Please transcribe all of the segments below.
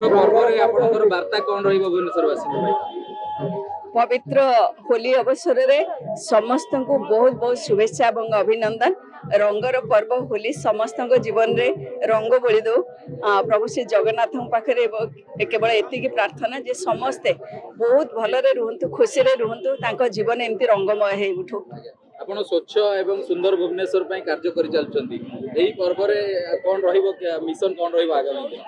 पर्वरे आपनकर वार्ता कोन रहिबो भुवनेश्वरवासी भाई? पवित्र होली अवसर रे समस्त को बहुत बहुत शुभेच्छा और अभिनंदन। रंगर पर्व होली समस्त जीवन रे रंग बोली दो। प्रभु श्री जगन्नाथ पाखे केवल एति प्रार्थना जे समस्ते बहुत भलरे रुहतु, खुशी रे रुहतु, तांको जीवन एमती रंगमय हे उठू। आपण स्वच्छ एवं सुंदर भुवनेश्वर पई कार्य करि चलचंती। एही पर्व रे कोन रहिबो मिशन कोन रहिबो आगामी?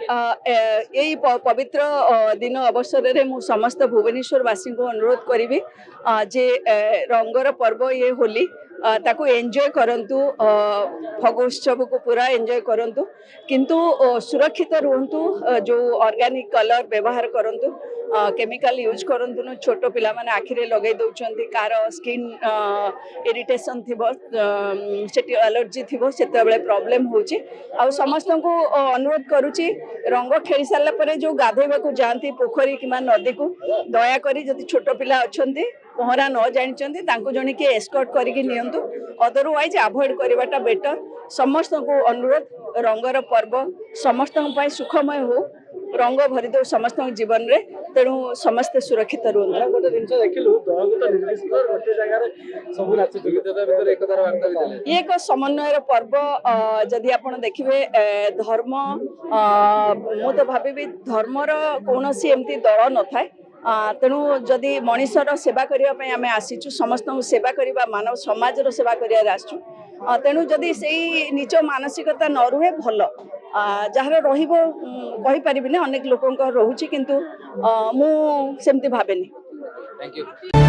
यही पवित्र दिन अवसर रे मु समस्त भुवनेश्वर वासी को अनुरोध करी जे रंगर पर्व ये होली ताकू एंजॉय करंतु, फगोत्सव को पूरा एंजॉय करंतु, किंतु सुरक्षित रुहतु। जो ऑर्गेनिक कलर व्यवहार करंतु, केमिकल यूज करंतु न। छोट पिला माने आखिरे लगे दउचंती, कार स्किन इरिटेशन थिबो, सेटी एलर्जी थिबो, सेते बेले प्रॉब्लम होची। आ समस्त को अनुरोध करूची रंग खेली सारा पर जो गाधेबा को जाती पोखरी कि नदी को दया करी जदि छोट पिला अच्छे पहरा न जानी तांको जने कि एस्कॉर्ट करके नियंतु, अदरवाइज अवॉइड करवाटा बेटर। समस्त को अनुरोध रंगर पर्व समस्त सुखमय हो, रंग भरी दो समस्त जीवन रे, तेणु समस्त सुरक्षित रुहतु। गोटे जिंस देखिलु दलगत निर्दिष्ट गोटे जगह रे सब नाच प्रतियोगिता भीतर एकतार वार्ता भी ये एक समन्वयर पर्व। जदि आपण देखिबे धर्म, मु तो भाबी धर्मर कौन सी एमती दल न थाए। तेणु जदि मनीषर सेवा करने आम आसीचु, समस्त सेवा करने, मानव समाजर सेवा कर आसचु। तेणु जदि से निज मानसिकता न रुहे भल, जार रही अनेक लोक रोचे, किंतु मु सेमती भावेनी। Thank you.